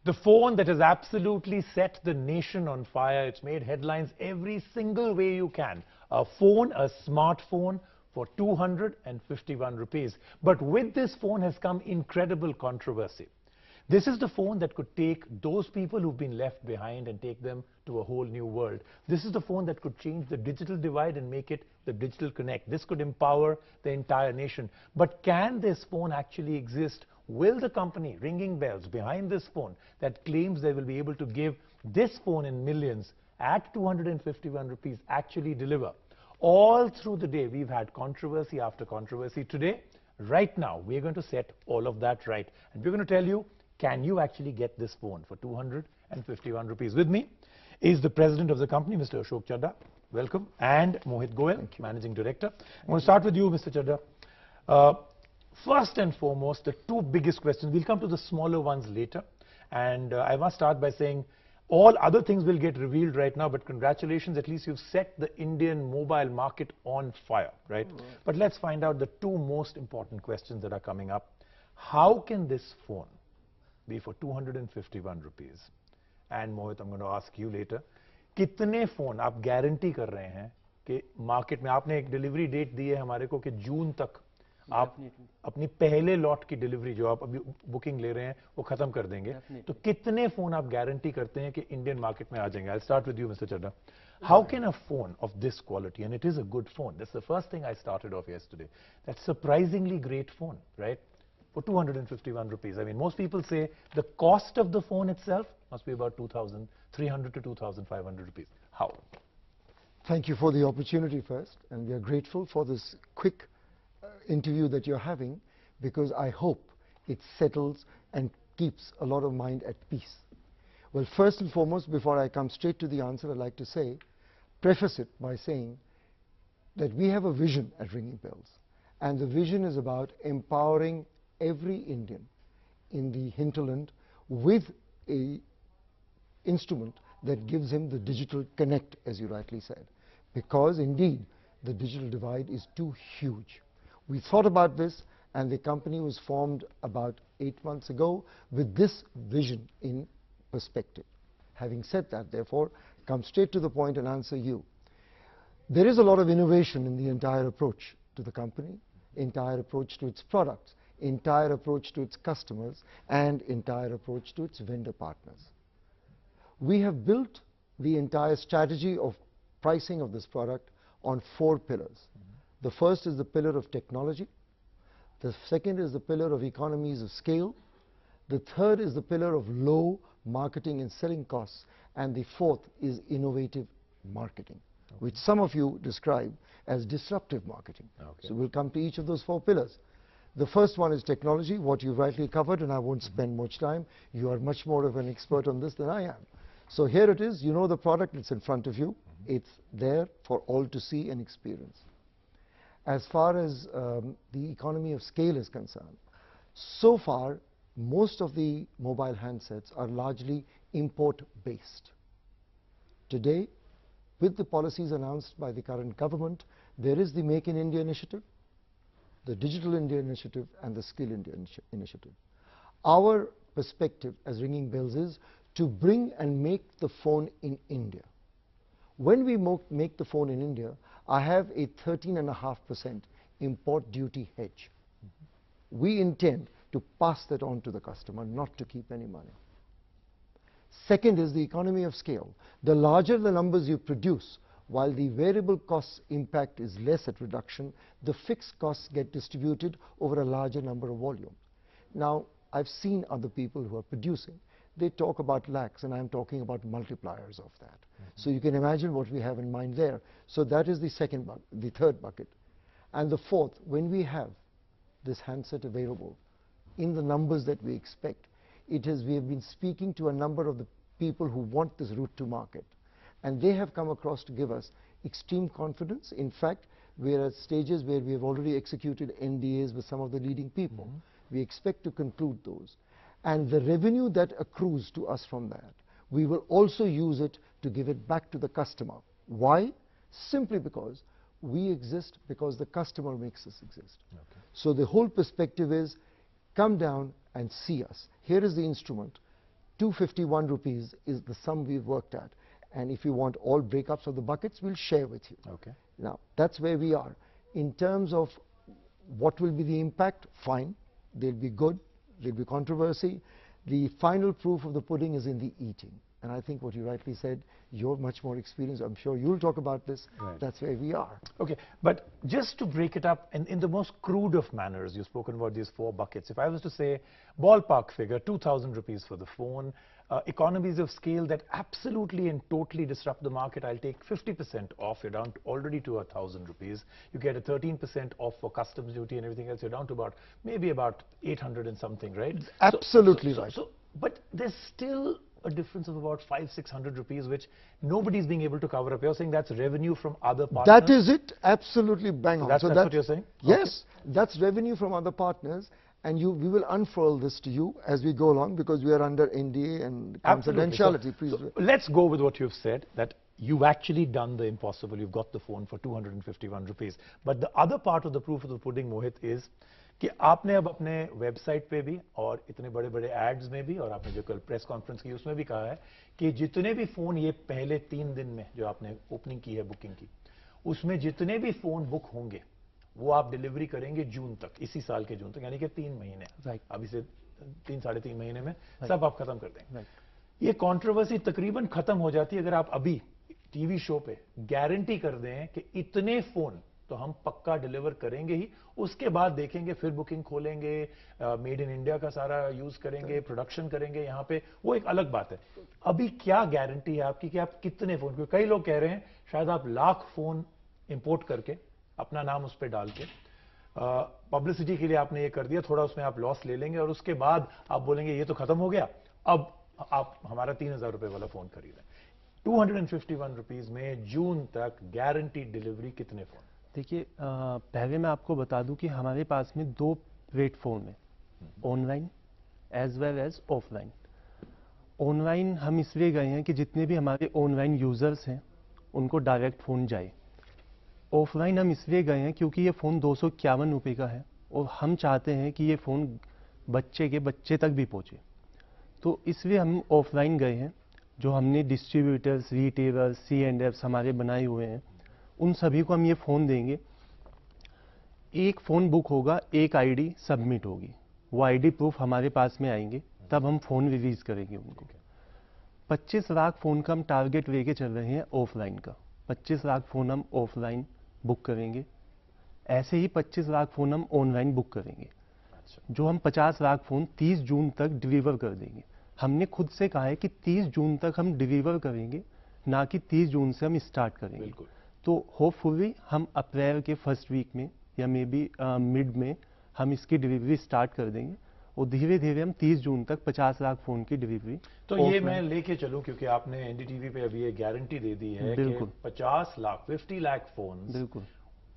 The phone that has absolutely set the nation on fire. It's made headlines every single way you can. A phone, a smartphone for 251 rupees. But with this phone has come incredible controversy. This is the phone that could take those people who've been left behind and take them to a whole new world. This is the phone that could change the digital divide and make it the digital connect. This could empower the entire nation. But can this phone actually exist? Will the company ringing bells behind this phone that claims they will be able to give this phone in millions at 251 rupees actually deliver? All through the day, we've had controversy after controversy. Today, right now, we're going to set all of that right. And we're going to tell you, can you actually get this phone for 251 rupees? With me is the president of the company, Mr. Ashok Chadha. Welcome. And Mohit Goel, managing director. I'm going to start with you, Mr. Chadha. First and foremost, the two biggest questions. We'll come to the smaller ones later. And I must start by saying all other things will get revealed right now, but congratulations, at least you've set the Indian mobile market on fire, right? But let's find out the two most important questions that are coming up. How can this phone be for 251 rupees? And Mohit, I'm going to ask you later, कितने phone आप guarantee कर रहे हैं कि market में? आपने एक delivery date दी है हमारे को कि जून तक आप अपनी पहले लॉट की डिलीवरी जो आप अभी बुकिंग ले रहे हैं वो खत्म कर देंगे. तो कितने फोन आप गारंटी करते हैं कि इंडियन मार्केट में आ जाएंगे? I'll start with you, Mr. Chadha. How can a phone of this quality, and it is a good phone, that's the first thing I started off yesterday, that surprisingly great phone, right? For 251 rupees. I mean, most people say the cost of the phone itself must be about 2,300 to 2,500 rupees. How? Thank you for the opportunity first, and we are grateful for this quick interview that you're having, because I hope it settles and keeps a lot of mind at peace. Well, first and foremost, before I come straight to the answer, I'd like to say, preface it by saying that we have a vision at Ringing Bells, and the vision is about empowering every Indian in the hinterland with a instrument that gives him the digital connect, as you rightly said, because indeed the digital divide is too huge. We thought about this, and the company was formed about 8 months ago with this vision in perspective. Having said that, therefore, come straight to the point and answer you. There is a lot of innovation in the entire approach to the company, entire approach to its products, entire approach to its customers, and entire approach to its vendor partners. We have built the entire strategy of pricing of this product on 4 pillars. The first is the pillar of technology. The second is the pillar of economies of scale. The third is the pillar of low marketing and selling costs. And the fourth is innovative marketing, which some of you describe as disruptive marketing. So we'll come to each of those 4 pillars. The first one is technology, what you rightly covered, and I won't spend much time. You are much more of an expert on this than I am. So here it is. You know the product, it's in front of you. It's there for all to see and experience. As far as the economy of scale is concerned, so far most of the mobile handsets are largely import-based. Today, with the policies announced by the current government, there is the Make in India initiative, the Digital India initiative, and the Skill India initiative. Our perspective as Ringing Bells is to bring and make the phone in India. When we make the phone in India, I have a 13.5% import duty hedge. We intend to pass that on to the customer, not to keep any money. Second is the economy of scale. The larger the numbers you produce, while the variable costs impact is less at reduction, the fixed costs get distributed over a larger number of volumes. Now, I've seen other people who are producing. They talk about lakhs, and I'm talking about multipliers of that. So you can imagine what we have in mind there. So that is the the third bucket. And the fourth, when we have this handset available in the numbers that we expect, we have been speaking to a number of the people who want this route to market. And they have come across to give us extreme confidence. In fact, we are at stages where we have already executed NDAs with some of the leading people. We expect to conclude those. And the revenue that accrues to us from that, we will also use it to give it back to the customer. Why? Simply because we exist because the customer makes us exist. So the whole perspective is, come down and see us. Here is the instrument. 251 rupees is the sum we've worked at. And if you want all breakups of the buckets, we'll share with you. Okay. Now, that's where we are. In terms of what will be the impact, fine. They'll be good. There'll be controversy. The final proof of the pudding is in the eating. And I think what you rightly said, you're much more experienced. I'm sure you'll talk about this. Right. That's where we are. Okay, but just to break it up in the most crude of manners, you've spoken about these 4 buckets. If I was to say ballpark figure, 2,000 rupees for the phone, economies of scale that absolutely and totally disrupt the market, I'll take 50% off. You're down already to 1,000 rupees. You get a 13% off for customs duty and everything else. You're down to maybe about 800 and something, right? Absolutely right. But there's still a difference of about 500-600 rupees, which nobody's being able to cover up. You're saying that's revenue from other partners? That is it. Absolutely bang on. That's what you're saying? Yes, that's revenue from other partners. And we will unfurl this to you as we go along, because we are under NDA and confidentiality. So let's go with what you've said, that you've actually done the impossible. You've got the phone for 251 rupees. But the other part of the proof of the pudding, Mohit, is कि आपने अब अपने website पे भी और इतने बड़े-बड़े ads में भी, और आपने जो कल प्रेस कॉन्फ्रेंस की उसमें भी कहा है कि जितने भी फोन ये पहले 3 दिन में जो आपने ओपनिंग की है बुकिंग की, उसमें जितने भी फोन बुक होंगे वो आप डिलीवरी करेंगे जून तक, इसी साल के जून तक, यानी कि 3 महीने। राइट। अभी से 3-3.5 महीने में सब आप खत्म कर देंगे। राइट। ये कंट्रोवर्सी तकरीबन खत्म हो जाती है अगर आप अभी टीवी शो पे गारंटी कर दें कि इतने फोन तो हम पक्का डिलीवर करेंगे ही, उसके बाद देखेंगे, फिर बुकिंग खोलेंगे, मेड इन इंडिया का सारा यूज करेंगे, प्रोडक्शन करेंगे यहाँ पे, वो एक अलग बात है। अभी क्या गारंटी है आपकी कि आप कितने फोन, क्योंकि कई लोग कह रहे हैं शायद आप लाख फोन इंपोर्ट करके अपना नाम उस पर डाल के पब्लिसिटी के लिए आपने ये कर दिया, थोड़ा उसमें आप लॉस ले लेंगे और उसके बाद आप बोलेंगे ये तो खत्म हो गया, अब आप हमारा 3,000 रुपए वाला फोन खरीदें। 251 रुपीज में जून तक गारंटीड डिलीवरी कितने फोन? देखिए, पहले मैं आपको बता दूं कि हमारे पास में 2 प्लेटफॉर्म है, online as well as offline. Online हम इसलिए गए हैं कि जितने भी हमारे ऑनलाइन यूजर्स हैं उनको डायरेक्ट फ़ोन जाए। ऑफलाइन हम इसलिए गए हैं क्योंकि ये फ़ोन 251 रुपये का है और हम चाहते हैं कि ये फ़ोन बच्चे के बच्चे तक भी पहुँचे, तो इसलिए हम ऑफलाइन गए हैं। जो हमने डिस्ट्रीब्यूटर्स, रिटेलर्स, C&Fs हमारे बनाए हुए हैं, उन सभी को हम ये फ़ोन देंगे। एक फ़ोन बुक होगा, एक आईडी सबमिट होगी, वो आईडी प्रूफ हमारे पास में आएंगे, तब हम फ़ोन रिलीज़ करेंगे उनको। 25 लाख फ़ोन का हम टारगेट लेके चल रहे हैं ऑफलाइन का। 25 लाख फ़ोन हम ऑफलाइन बुक करेंगे, ऐसे ही 25 लाख फ़ोन हम ऑनलाइन बुक करेंगे। जो हम 50 लाख फ़ोन 30 जून तक डिलीवर कर देंगे। हमने खुद से कहा है कि 30 जून तक हम डिलीवर करेंगे, ना कि 30 जून से हम स्टार्ट करेंगे। बिल्कुल। तो होपफुली हम अप्रैल के फर्स्ट वीक में या मे बी मिड में हम इसकी डिलीवरी स्टार्ट कर देंगे और धीरे धीरे हम 30 जून तक 50 लाख फ़ोन की डिलीवरी। तो ये मैं लेके चलूं, क्योंकि आपने एनडीटीवी पे अभी ये गारंटी दे दी है कि 50 लाख 50 लाख फोन्स बिल्कुल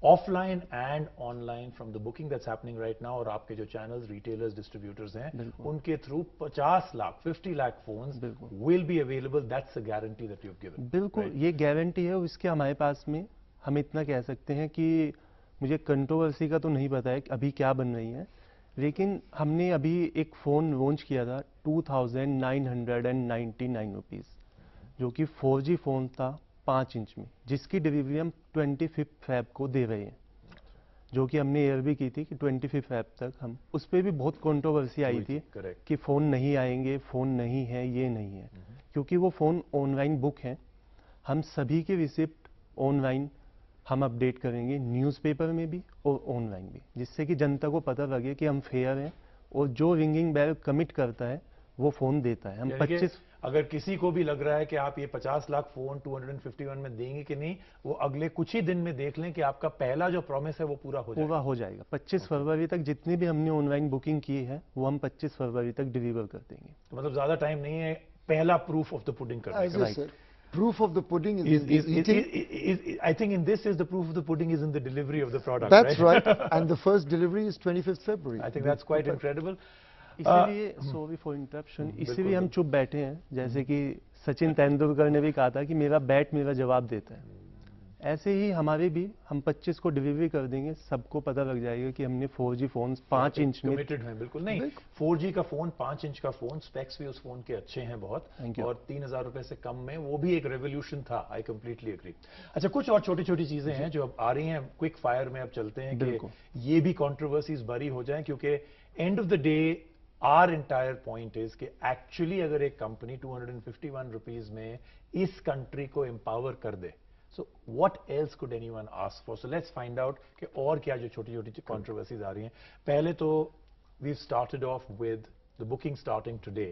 offline and online from the booking that's happening right now, और आपके जो चैनल्स, रिटेलर्स, डिस्ट्रीब्यूटर्स हैं उनके through 50 lakh 50 lakh phones will be available. That's a guarantee that you have given. बिल्कुल, ये गारंटी है। और इसके हमारे पास में हम इतना कह सकते हैं कि मुझे कंट्रोवर्सी का तो नहीं पता है अभी क्या बन रही है, लेकिन हमने अभी एक फ़ोन लॉन्च किया था 2,999 रुपीज़, जो कि 4G फ़ोन था 5 इंच में, जिसकी डिलीवरी हम 25 फेब को दे रहे हैं, जो कि हमने एयर भी की थी कि 25 फेब तक हम। उस पर भी बहुत कंट्रोवर्सी आई थी कि फ़ोन नहीं आएंगे, फ़ोन नहीं है, ये नहीं है, क्योंकि वो फ़ोन ऑनलाइन बुक है। हम सभी के रिसिप्ट ऑनलाइन हम अपडेट करेंगे, न्यूज़पेपर में भी और ऑनलाइन भी, जिससे कि जनता को पता लगे कि हम फेयर हैं और जो रिंगिंग बेल कमिट करता है वो फ़ोन देता है। हम 25, अगर किसी को भी लग रहा है कि आप ये 50 लाख फोन 251 में देंगे कि नहीं, वो अगले कुछ ही दिन में देख लें कि आपका पहला जो प्रॉमिस है वो पूरा हो जाएगा। 25 फरवरी तक जितनी भी हमने ऑनलाइन बुकिंग की है वो हम 25 फरवरी तक डिलीवर कर देंगे। तो मतलब ज्यादा टाइम नहीं है पहला प्रूफ ऑफ द पुडिंग करने का। Proof of the pudding is eating. I think in this is the proof of the pudding is in the delivery of the product. That's right. And the first delivery is 25th February. I think that's quite incredible. इसीलिए sorry for interruption, इसीलिए हम चुप बैठे हैं। जैसे कि सचिन तेंदुलकर ने भी कहा था कि मेरा बैट मेरा जवाब देता है, ऐसे ही हमारे भी हम 25 को डिलीवरी कर देंगे, सबको पता लग जाएगा कि हमने 4G फोन 5 इंच में कमिटेड हैं। बिल्कुल नहीं, 4G का फोन, 5 इंच का फोन, स्पेक्स भी उस फोन के अच्छे हैं बहुत, Thank you. और 3,000 रुपए से कम में वो भी एक रेवोल्यूशन था। I completely agree. अच्छा, कुछ और छोटी छोटी चीजें हैं जो अब आ रही हैं, क्विक फायर में अब चलते हैं कि ये भी कंट्रोवर्सीज बरी हो जाएं, क्योंकि end of the day our entire point is कि एक्चुअली अगर एक कंपनी 251 रुपीज में इस कंट्री को एम्पावर कर दे, so what else could anyone ask for? So let's find out कि और क्या जो छोटी छोटी controversies आ रही हैं। पहले तो we've started off with the booking starting today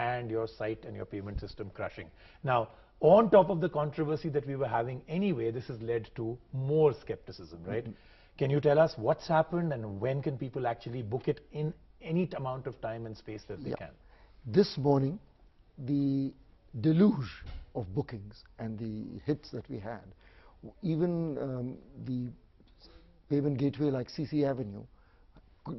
and your site and your payment system crashing. Now, on top of the controversy that we were having anyway, this has led to more skepticism, right? Can you tell us what's happened and when can people actually book it in any amount of time and space that they can? This morning, the deluge of bookings and the hits that we had, even the payment gateway like CC Avenue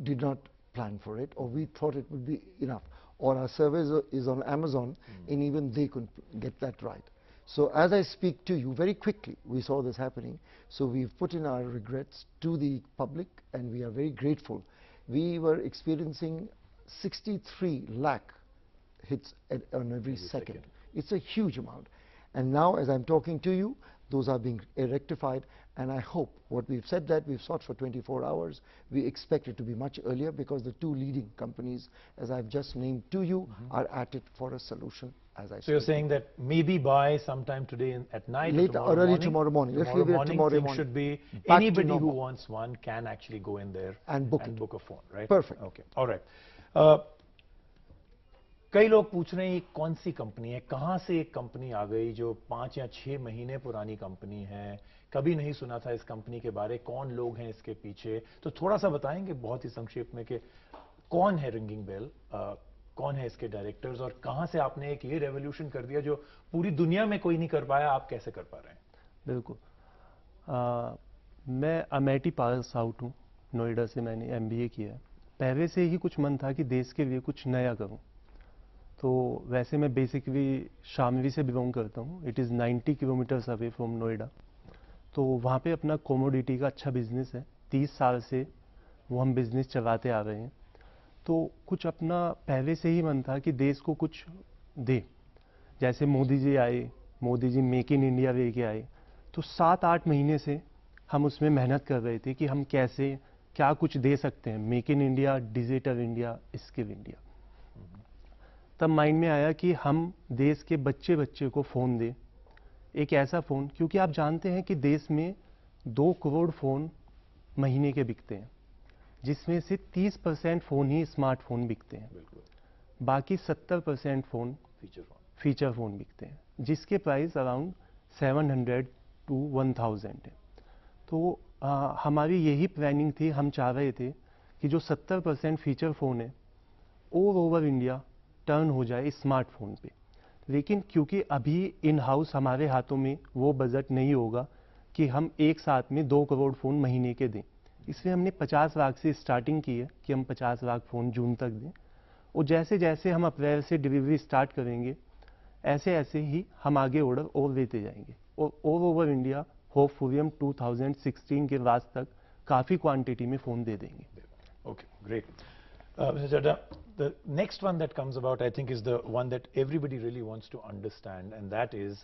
did not plan for it, or we thought it would be enough, or our service is on Amazon and even they couldn't get that right. So as I speak to you, very quickly we saw this happening, so we've put in our regrets to the public and we are very grateful. We were experiencing 63 lakh hits on every second. It's a huge amount. And now as I'm talking to you, those are being rectified, and I hope what we've said that we've sought for 24 hours. We expect it to be much earlier because the two leading companies, as I've just named to you, are at it for a solution as I speak. So you're saying that maybe by sometime today at night, Late or early tomorrow morning. Let's leave it tomorrow things morning. should be, Back to anybody who normal. wants one can actually go in there and book a phone, right? Perfect. Okay, all right. कई लोग पूछ रहे हैं ये कौन सी company है, कहां से एक कंपनी आ गई जो 5 या 6 महीने पुरानी कंपनी है, कभी नहीं सुना था इस कंपनी के बारे, कौन लोग हैं इसके पीछे? तो थोड़ा सा बताएंगे बहुत ही संक्षेप में कि कौन है रिंगिंग बेल, कौन है इसके डायरेक्टर्स, और कहां से आपने एक ये रेवोल्यूशन कर दिया जो पूरी दुनिया में कोई नहीं कर पाया, आप कैसे कर पा रहे हैं? बिल्कुल, मैं अमेठी पास आउट हूँ, नोएडा से मैंने MBA किया है। पहले से ही कुछ मन था कि देश के लिए कुछ नया करूँ। तो वैसे मैं बेसिकली शामली से बिलोंग करता हूँ, it is 90 kilometres away from Noida. तो वहाँ पे अपना कमोडिटी का अच्छा बिजनेस है, 30 साल से वो हम बिजनेस चलाते आ रहे हैं। तो कुछ अपना पहले से ही मन था कि देश को कुछ दे, जैसे मोदी जी आए, Modi ji make in India लेके आए, तो 7-8 महीने से हम उसमें मेहनत कर रहे थे कि हम कैसे क्या कुछ दे सकते हैं, make in India, digital India, skill India. तब माइंड में आया कि हम देश के बच्चे को फ़ोन दें, एक ऐसा फ़ोन, क्योंकि आप जानते हैं कि देश में 2 करोड़ फ़ोन महीने के बिकते हैं, जिसमें से 30% फ़ोन ही स्मार्टफोन बिकते हैं, बाकी 70% फ़ोन फीचर फ़ोन बिकते हैं, जिसके प्राइस अराउंड 700 to 1000 है। तो हमारी यही प्लानिंग थी, हम चाह रहे थे कि जो 70% फीचर फ़ोन है ऑल ओवर इंडिया टर्न हो जाए स्मार्टफोन पे। लेकिन क्योंकि अभी इन हाउस हमारे हाथों में वो बजट नहीं होगा कि हम एक साथ में 2 करोड़ फ़ोन महीने के दें, इसलिए हमने 50 लाख से स्टार्टिंग की है कि हम 50 लाख फ़ोन जून तक दें, और जैसे जैसे हम अप्रैल से डिलीवरी स्टार्ट करेंगे ऐसे ऐसे ही हम आगे ऑर्डर और देते जाएंगे, और ऑल ओवर इंडिया होपफुली हम 2016 के लास्ट तक काफ़ी क्वांटिटी में फ़ोन दे देंगे। Okay, great. Mr. Chadha, the next one that comes about, I think, is the one that everybody really wants to understand, and that is,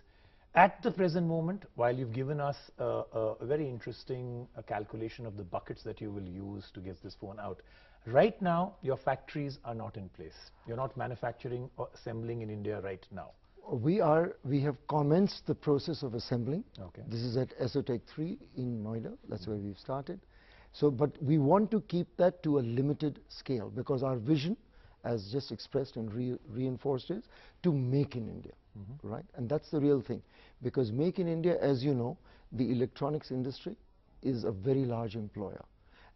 at the present moment, while you've given us a very interesting calculation of the buckets that you will use to get this phone out, right now, your factories are not in place. You're not manufacturing or assembling in India right now. We have commenced the process of assembling. Okay. This is at Esotech 3 in Noida. That's where we've started. So, but we want to keep that to a limited scale, because our vision, as just expressed and reinforced, is to make in India, right? And that's the real thing, because make in India, as you know, the electronics industry is a very large employer,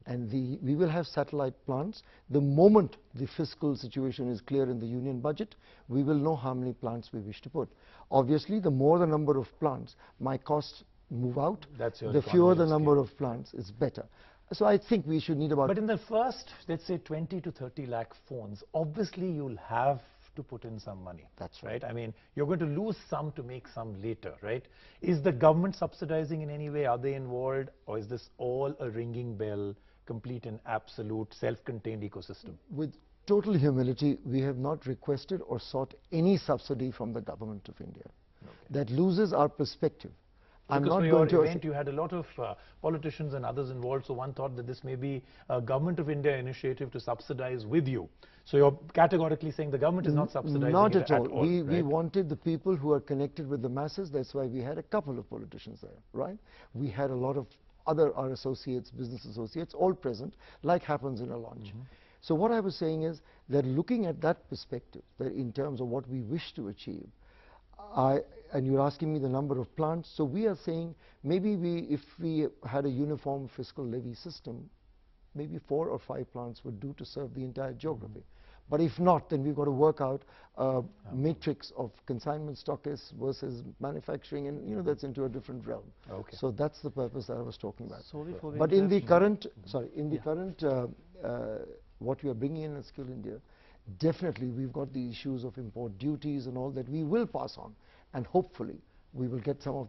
and we will have satellite plants. The moment the fiscal situation is clear in the union budget, we will know how many plants we wish to put. Obviously, the more the number of plants, my costs move out. That's your the fewer the economy of number scale. of plants is better. So I think we should need about... But in the first, let's say 20 to 30 lakh phones, obviously you'll have to put in some money. That's right. I mean, you're going to lose some to make some later, right? Is the government subsidizing in any way? Are they involved? Or is this all a ringing bell, complete and absolute self-contained ecosystem? With total humility, we have not requested or sought any subsidy from the government of India. That loses our perspective. I'm Because not for going your to event, you had a lot of politicians and others involved, so one thought that this may be a Government of India initiative to subsidize with you. So you're categorically saying the government is not subsidizing Not it at all. We right? wanted the people who are connected with the masses. That's why we had a couple of politicians there, right? We had a lot of our associates, business associates, all present, like happens in a launch. So what I was saying is that looking at that perspective, that in terms of what we wish to achieve, and you're asking me the number of plants, so we are saying maybe if we had a uniform fiscal levy system, maybe 4 or 5 plants would do to serve the entire geography. But if not, then we've got to work out a matrix of consignment stockists versus manufacturing, and that's into a different realm. Okay. So that's the purpose that I was talking about. Sorry for But in the interruption. current, what we are bringing in as Skill India, definitely we've got the issues of import duties and all that we will pass on, and hopefully we will get some of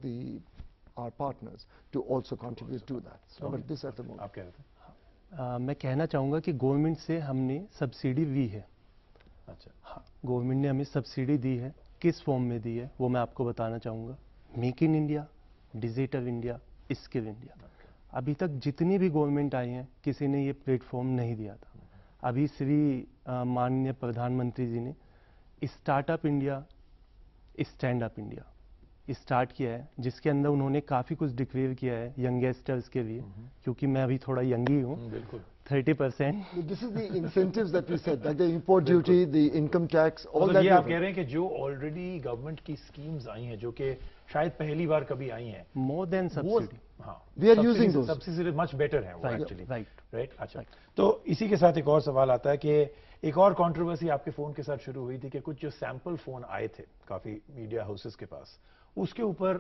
our partners to also contribute to that. So, but this at the moment. आप कह रहे थे? मैं कहना चाहूँगा कि government से हमने सब्सिडी ली है। अच्छा। हाँ, गवर्नमेंट ने हमें सब्सिडी दी है। किस फॉर्म में दी है वो मैं आपको बताना चाहूँगा। Make in India, digital India, skill India. अभी तक जितनी भी गवर्नमेंट आई हैं, किसी ने ये प्लेटफॉर्म नहीं दिया था। अभी श्री माननीय प्रधानमंत्री जी ने startup India, stand up India start किया है, जिसके अंदर उन्होंने काफ़ी कुछ डिक्लेयर किया है यंगस्टर्स के लिए, क्योंकि मैं अभी थोड़ा यंग ही हूँ। बिल्कुल। 30%। This is the incentives that we said, like the import duty, the income tax, all that. ये आप कह रहे हैं कि जो ऑलरेडी गवर्नमेंट की स्कीम्स आई हैं, जो कि शायद पहली बार कभी आई हैं, मोर देन सब्सिडी। हाँ, We are using those. सबसे मच बेटर है वो Right, एक्चुअली। right. राइट। अच्छा। तो इसी के साथ एक और सवाल आता है कि एक और कंट्रोवर्सी आपके फोन के साथ शुरू हुई थी कि कुछ जो सैंपल फोन आए थे काफी मीडिया हाउसेस के पास, उसके ऊपर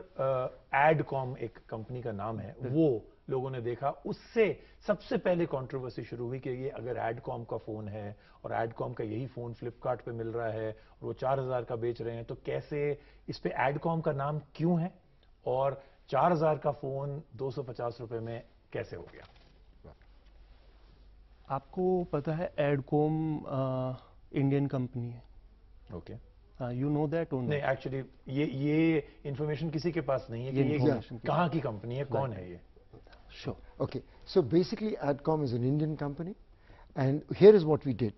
एडकॉम एक कंपनी का नाम है, वो लोगों ने देखा, उससे सबसे पहले कंट्रोवर्सी शुरू हुई कि ये अगर एडकॉम का फोन है और एडकॉम का यही फोन फ्लिपकार्ट पे मिल रहा है और वो 4000 का बेच रहे हैं, तो कैसे इस पे एडकॉम का नाम क्यों है और 4000 का फोन 250 रुपए में कैसे हो गया? आपको पता है एडकॉम इंडियन कंपनी है। Okay. You know that only? नहीं, एक्चुअली ये इंफॉर्मेशन किसी के पास नहीं है कि ये कहाँ की कंपनी है, कौन है ये? Sure. Okay, so basically ADCOM is an Indian company, and here is what we did.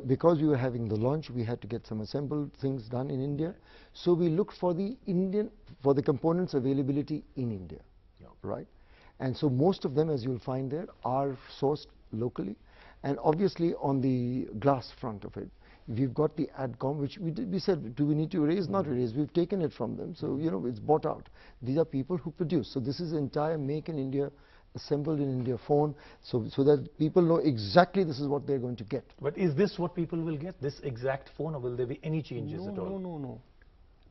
Because we were having the launch, we had to get some assembled things done in India, so we looked for the components availability in India, right? And so most of them, as you'll find there, are sourced locally, and obviously on the glass front of it, we've got the ADCOM, which we said, do we need to erase? Not erase. We've taken it from them, so it's bought out. These are people who produce. So this is entire make in India, assembled in India phone, so that people know exactly this is what they're going to get. But is this what people will get, this exact phone, or will there be any changes at all? No.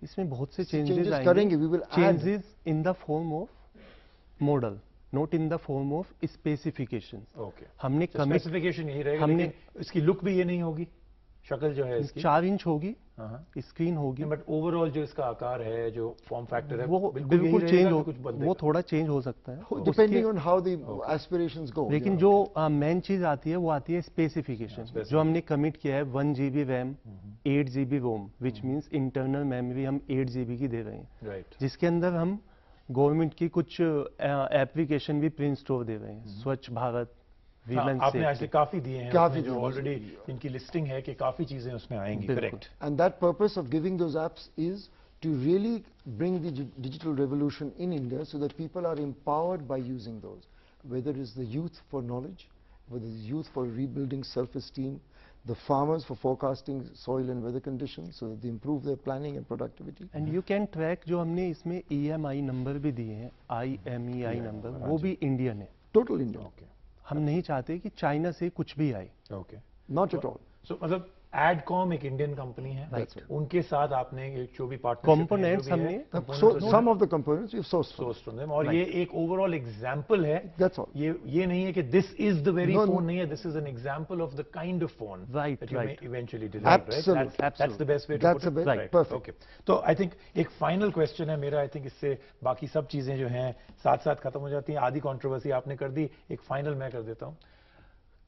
इसमें बहुत से Changes changes करेंगे, we will add. Changes in the form of model, not in the form of specifications. Okay. हमने commit, specification यही रहेगा, हमने लेकिन इसकी लुक भी ये नहीं होगी, शक्ल जो है इसकी 4 इंच होगी, हाँ। स्क्रीन होगी, बट ओवरऑल जो इसका आकार है, जो फॉर्म फैक्टर है, वो यही बिल्कुल रहेगा चेंज कि हो, कुछ बदलेगा? वो थोड़ा चेंज हो सकता है Depending on how the aspirations go. लेकिन जो मेन चीज आती है वो आती है स्पेसिफिकेशन, जो हमने कमिट किया है 1 GB RAM, 8 GB ROM, which means internal memory हम 8 GB की दे रहे हैं, राइट। जिसके अंदर हम गवर्नमेंट की कुछ एप्लीकेशन भी प्रिंट स्टोर दे रहे हैं, स्वच्छ भारत, आपने ऐसे काफी दिए हैं, काफी उसमें जो दिए, ऑलरेडी इनकी लिस्टिंग है कि काफी चीजें उसमें आएंगी, correct? And that purpose of giving those apps is to really bring the digital revolution in India, so that people are empowered by using those, whether it's the youth for knowledge, whether it's youth for rebuilding self-esteem, the farmers for forecasting soil and weather conditions so that they improve their planning and productivity. And you can track, जो हमने इसमें EMI number भी दिए हैं, IMEI number, वो भी Indian है, Total Indian. Okay, हम नहीं चाहते कि चाइना से कुछ भी आए। Okay, Not at all. सो मतलब एडकॉम एक इंडियन कंपनी है, That's right. उनके साथ आपने एक जो भी पार्टनरशिप Components हमने So some of the components we've sourced from. Source from them, और ये एक ओवरऑल एग्जांपल है. That's all. ये नहीं है कि this is the very No, no. Phone, नहीं है, this is an example of the kind of phone Right, that you may right. Eventually deliver, right? Absolutely. That's the best way to That's put the best. Right. Perfect. Okay. तो I think एक final question है मेरा, I think इससे बाकी सब चीजें जो हैं साथ साथ खत्म हो जाती हैं. आधी कंट्रोवर्सी आपने कर दी, एक फाइनल मैं कर देता हूं.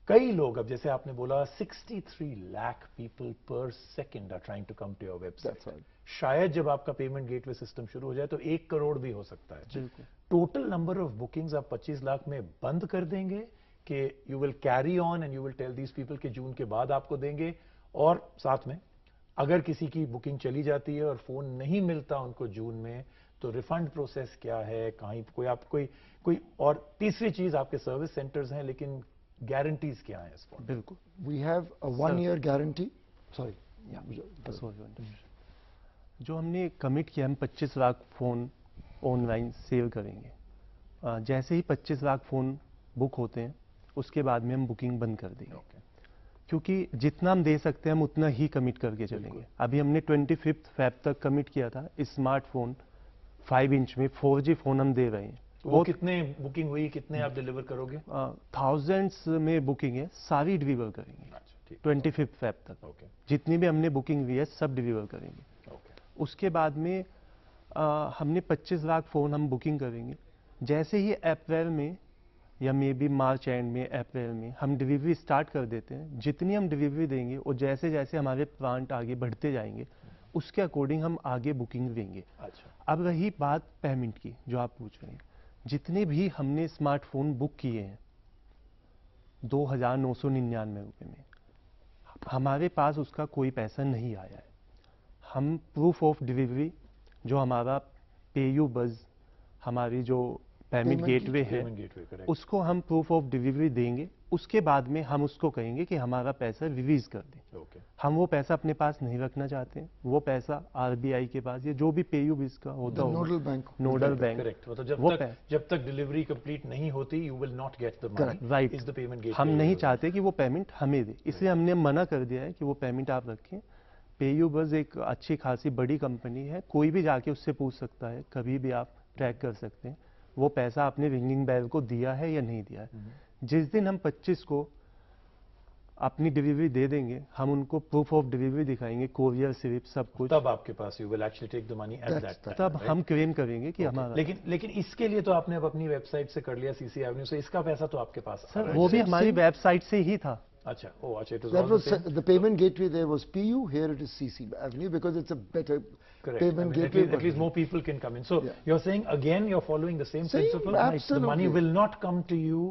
कई लोग, अब जैसे आपने बोला 63 lakh people per second are trying to come to your website. That's right. शायद जब आपका पेमेंट गेटवे सिस्टम शुरू हो जाए तो 1 करोड़ भी हो सकता है. बिल्कुल. टोटल नंबर ऑफ बुकिंग्स आप 25 लाख में बंद कर देंगे कि you will carry on and you will tell these people कि जून के बाद आपको देंगे? और साथ में अगर किसी की बुकिंग चली जाती है और फोन नहीं मिलता उनको जून में, तो रिफंड प्रोसेस क्या है? कहीं कोई आप कोई और तीसरी चीज, आपके सर्विस सेंटर्स हैं लेकिन गारंटीज क्या है इस फोन? बिल्कुल. We have a 1-year guarantee. Sorry. Sorry. जो हमने कमिट किया, हम 25 लाख फ़ोन ऑनलाइन सेव करेंगे. जैसे ही 25 लाख फ़ोन बुक होते हैं उसके बाद में हम बुकिंग बंद कर देंगे. क्योंकि जितना हम दे सकते हैं हम उतना ही कमिट करके चलेंगे. अभी हमने 25 फेब तक कमिट किया था. स्मार्टफोन 5 इंच में 4G फ़ोन हम दे रहे हैं. वो कितने बुकिंग हुई, कितने आप डिलीवर करोगे? थाउजेंड्स में बुकिंग है, सारी डिलीवर करेंगे. अच्छा, ठीक. 25 फेब तक ओके. जितनी भी हमने बुकिंग हुई है सब डिलीवर करेंगे. ओके. उसके बाद में हमने 25 लाख फ़ोन हम बुकिंग करेंगे. जैसे ही अप्रैल में या मे बी मार्च एंड में, अप्रैल में हम डिलीवरी स्टार्ट कर देते हैं. जितनी हम डिलीवरी देंगे और जैसे जैसे हमारे प्लांट आगे बढ़ते जाएंगे उसके अकॉर्डिंग हम आगे बुकिंग देंगे. अच्छा. अब रही बात पेमेंट की जो आप पूछ रहे हैं, जितने भी हमने स्मार्टफोन बुक किए हैं 2,999 रुपये में, हमारे पास उसका कोई पैसा नहीं आया है. हम प्रूफ ऑफ डिलीवरी जो हमारा पेयू बज़, हमारी जो पेमेंट गेटवे है, पेमेंट गेटवे, करेक्ट. उसको हम प्रूफ ऑफ डिलीवरी देंगे. उसके बाद में हम उसको कहेंगे कि हमारा पैसा रिलीज कर दें. ओके. हम वो पैसा अपने पास नहीं रखना चाहते हैं. वो पैसा आरबीआई के पास या जो भी पेयू बिज का होता The होगा, nodal bank. Nodal bank, correct. मतलब वो जब तक डिलीवरी कंप्लीट नहीं होती, you will not get the money. Right. Is the payment gateway. हम नहीं चाहते कि वो पेमेंट हमें दे, इसलिए हमने मना कर दिया है कि वो पेमेंट आप रखें. पेयू बज़ एक अच्छी खासी बड़ी कंपनी है, कोई भी जाके उससे पूछ सकता है, कभी भी आप ट्रैक कर सकते हैं वो पैसा आपने रिंगिंग बेल को दिया है या नहीं दिया है. जिस दिन हम 25 को अपनी डिलीवरी दे देंगे, हम उनको प्रूफ ऑफ डिलीवरी दिखाएंगे, कोरियर स्लिप सब कुछ, तब आपके पास you will actually take the money at that time. तब हम क्लेम करेंगे कि हमारा. लेकिन इसके लिए तो आपने अब अपनी वेबसाइट से कर लिया, सीसी एवेन्यू से, इसका पैसा तो आपके पास आ सर रहा है. वो भी हमारी वेबसाइट से ही था. अच्छा. ओ अच्छा. It That was was the payment gateway there was PU, here it is CC Avenue because it's a better correct. payment At gateway. least more people can come in. So Yeah. you're saying again you're following the same principle. The money absolutely. will not come to you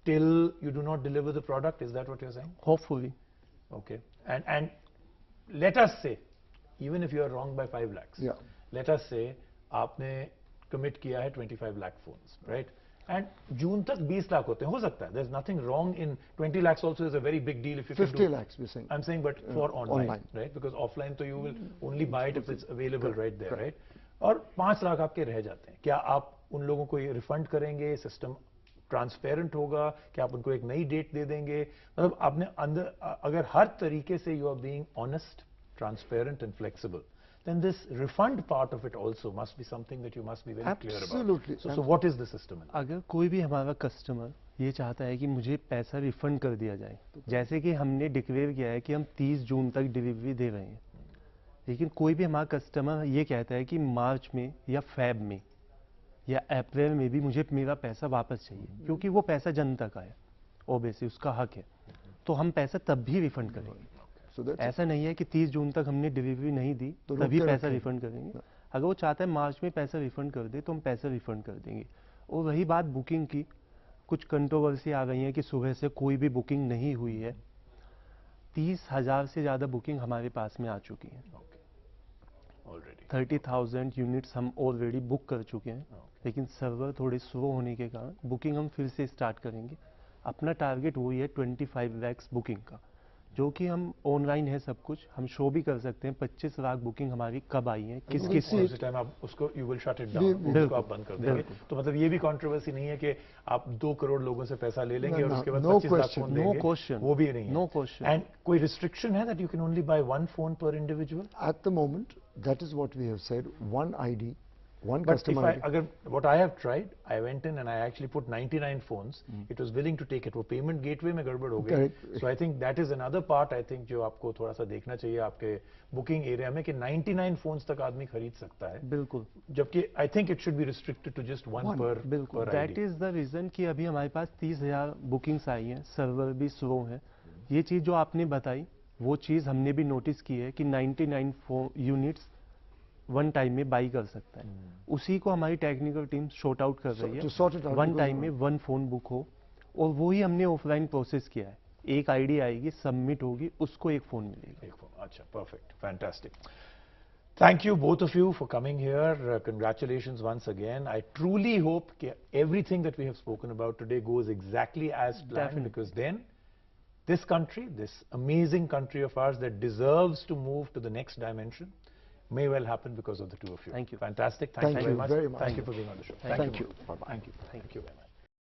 till you do not deliver the product. Is that what you're saying? Hopefully. Okay. And let us say, even if you are wrong by 5 lakhs, Yeah. let us say आपने commit किया है 25 lakh phones, right? And जून तक 20 लाख होते हैं, हो सकता है. There's nothing wrong in 20 lakhs also is a very big deal if you can 50 do. lakhs we're saying. I'm saying, but for online, online. right? Because offline तो you will only buy it if it's available right there, correct. right? और 5 लाख आपके रह जाते हैं. क्या आप उन लोगों को ये रिफंड करेंगे? सिस्टम ट्रांसपेरेंट होगा? क्या आप उनको एक नई डेट दे देंगे? मतलब आपने अंदर अगर हर तरीके से you are being honest, transparent and flexible, then this refund part of it also must be something that you must be very clear about. Absolutely. So what is the system? अगर कोई भी हमारा कस्टमर ये चाहता है कि मुझे पैसा रिफंड कर दिया जाए, जैसे कि हमने डिक्लेयर किया है कि हम 30 जून तक डिलीवरी दे रहे हैं, लेकिन कोई भी हमारा कस्टमर ये कहता है कि मार्च में या फेब में या अप्रैल में भी मुझे मेरा पैसा वापस चाहिए, क्योंकि वो पैसा जनता का है, ओबीसी उसका हक है, तो हम पैसा तब भी रिफंड करेंगे. So that's ऐसा नहीं है कि 30 जून तक हमने डिलीवरी नहीं दी तो तभी रुक के पैसा रखें. रिफंड करेंगे. अगर वो चाहता है मार्च में पैसा रिफंड कर दे तो हम पैसा रिफंड कर देंगे. और रही बात बुकिंग की, कुछ कंट्रोवर्सी आ गई है कि सुबह से कोई भी बुकिंग नहीं हुई है. 30,000 से ज़्यादा बुकिंग हमारे पास में आ चुकी है. Already. 30,000 यूनिट्स हम ऑलरेडी बुक कर चुके हैं, लेकिन सर्वर थोड़े स्लो होने के कारण बुकिंग हम फिर से स्टार्ट करेंगे. अपना टारगेट वही है 25 lakhs बुकिंग का, जो कि हम ऑनलाइन है सब कुछ, हम शो भी कर सकते हैं 25 लाख बुकिंग हमारी कब आई है, किस we'll किस see उसी टाइम आप उसको you will shut it We- down, उसको आप बंद कर देंगे। तो मतलब ये भी कंट्रोवर्सी नहीं है कि आप 2 करोड़ लोगों से पैसा ले लेंगे और No, उसके बाद no 25 lakh question. Phone No देंगे, question. वो भी नहीं है। No question. एंड कोई रिस्ट्रिक्शन है that you can only by 1 phone पर individual? At the moment, that is what we have said, one ID, one But if customer I, ID. agar, what I have tried, I went in and I actually put 99 phones. It was willing to take it. वो payment gateway में गड़बड़ हो गई. Correct. So I think that is another part I think जो आपको थोड़ा सा देखना चाहिए आपके booking area में कि 99 phones तक आदमी खरीद सकता है. बिल्कुल जबकि I think it should be restricted to just one per बिल्कुल per that ID. Is the reason कि अभी हमारे पास 30,000 बुकिंग्स आई हैं, सर्वर भी स्लो है। ये चीज़ जो आपने बताई वो चीज़ हमने भी नोटिस की है कि 99 यूनिट्स वन टाइम में बाई कर सकता है। उसी को हमारी टेक्निकल टीम शॉर्ट आउट कर रही to sort it है, out वन because टाइम में 1 फोन बुक हो, और वही हमने ऑफलाइन प्रोसेस किया है। एक आईडी आएगी, सबमिट होगी, उसको एक फ़ोन मिलेगा। एक phone. अच्छा, perfect, fantastic. Thank you both of you for coming here. Congratulations once again. I truly hope that everything that we have spoken about today goes exactly as planned, Definitely. because then this country, this amazing country of ours that deserves to move to the next dimension, may well happen because of the two of you. Thank you. Fantastic. Thank you you very much. very much. Thank you for being on the show. Thank you. Bye-bye. Thank you very much.